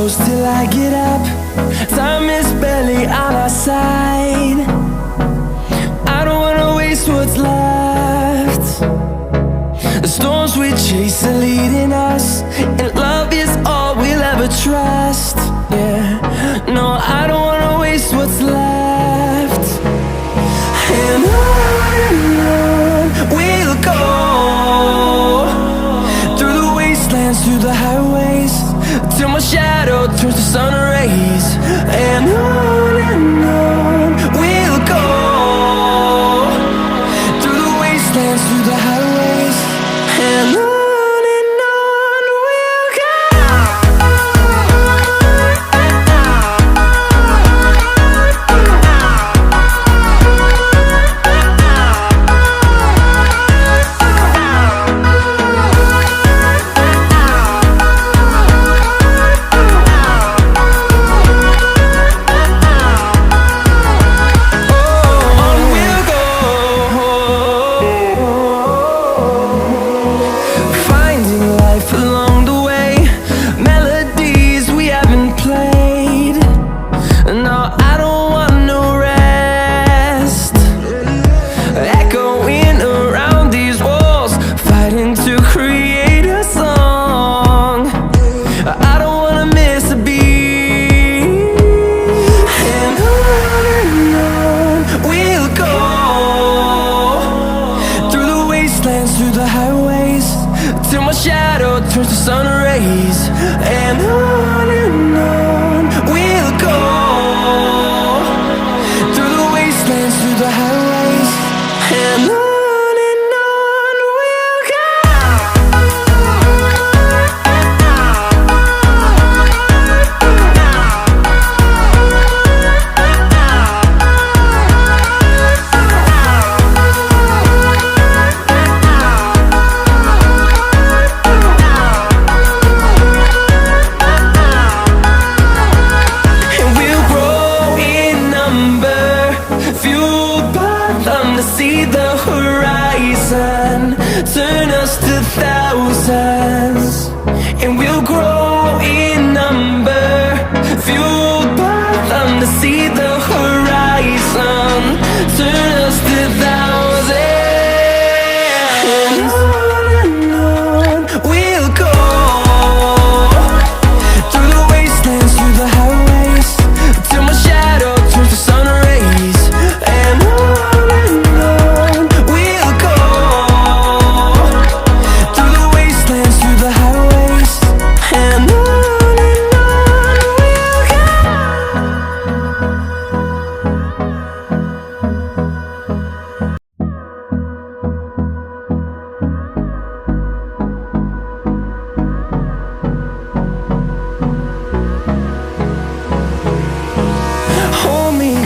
close till I get up. Time is barely on our side. I don't wanna waste what's left. The storms we chase are leading us, and love is all we'll ever trust. Yeah, no, I don't wanna waste what's left. And on we'll go, through the wastelands, through the highways, till my shadow turns to sun rays. And on we'll go, through the wastelands, through the highways, and on we'll go. Through the highways, till my shadow turns to sun rays. And on we'll go, through the wastelands, through the highways, and on we'll go. See the horizon turn us to thousands, and we'll grow in number, fueled by them. To see the horizon turn us to thousands, and on we'll go, through the wastelands, through the highways, till my shadow turns to sun rays. And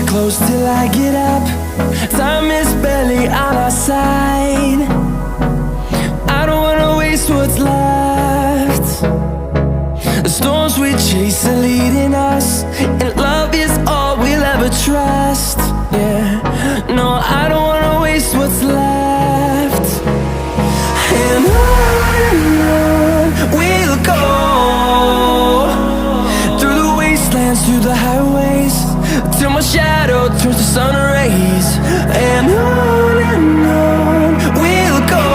close till I get up. Time is barely on our side. I don't wanna waste what's left. The storms we chase are leading us, and love is all we'll ever trust. Yeah, no, I don't wanna waste what's left. And on we'll go, through the wastelands, through the highways, till my shadow turns to sun rays. And on we'll go,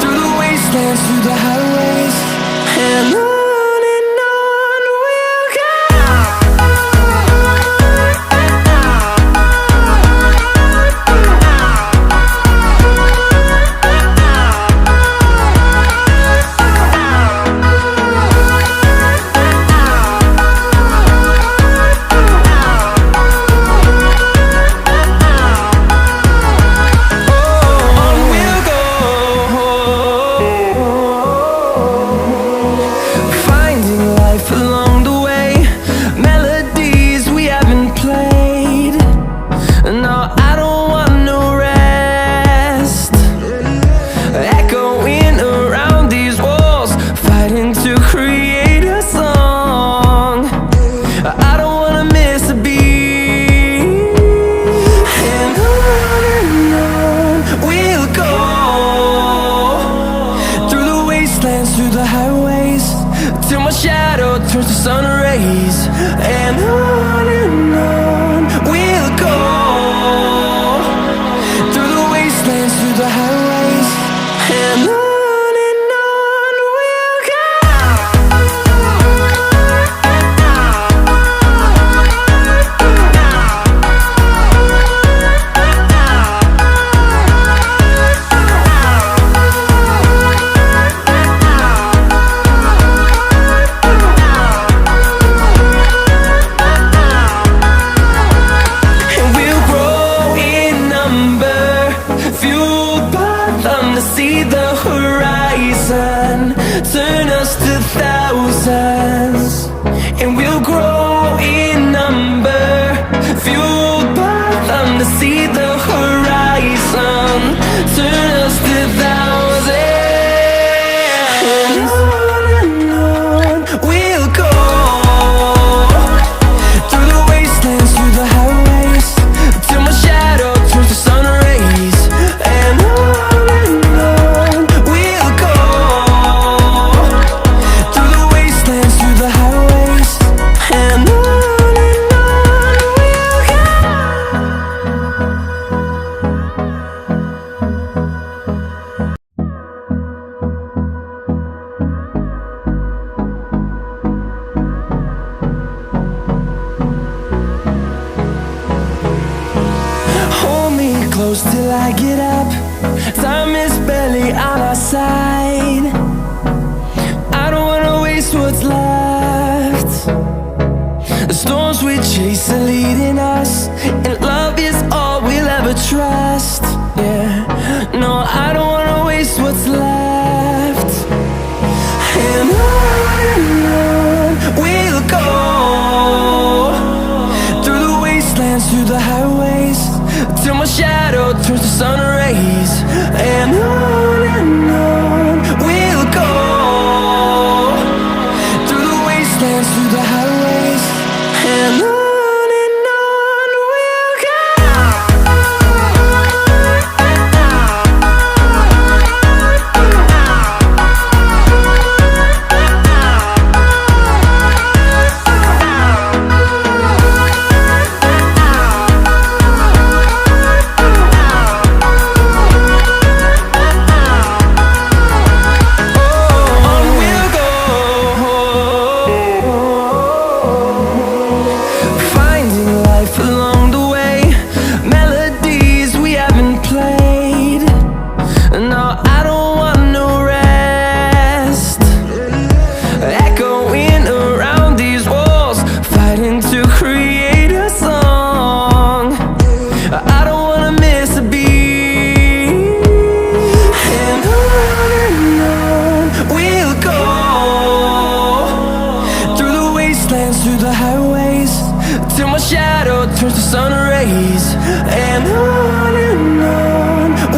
through the wastelands, through the highways, and on we'll go. close till I get up. Time is barely on our side. I don't wanna waste what's left. The storms we chase are leading us, and love is all we'll ever trust. Yeah, no, I don't wanna waste what's left. And on we'll go, through the wastelands, through the highways, till my shadow turns to sun rays. And on we'll go, through the wastelands, through the highways, and on we'll go. Through the highways, till my shadow turns to sun rays. And on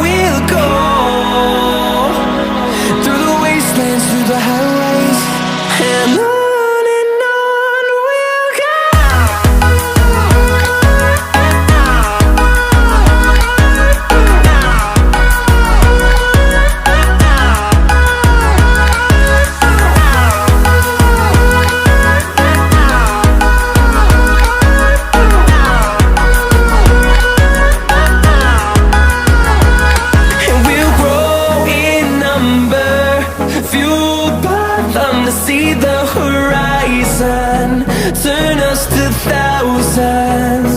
we'll go, through the wastelands, through the highways, and on we'll go. See the horizon, turn us to thousands.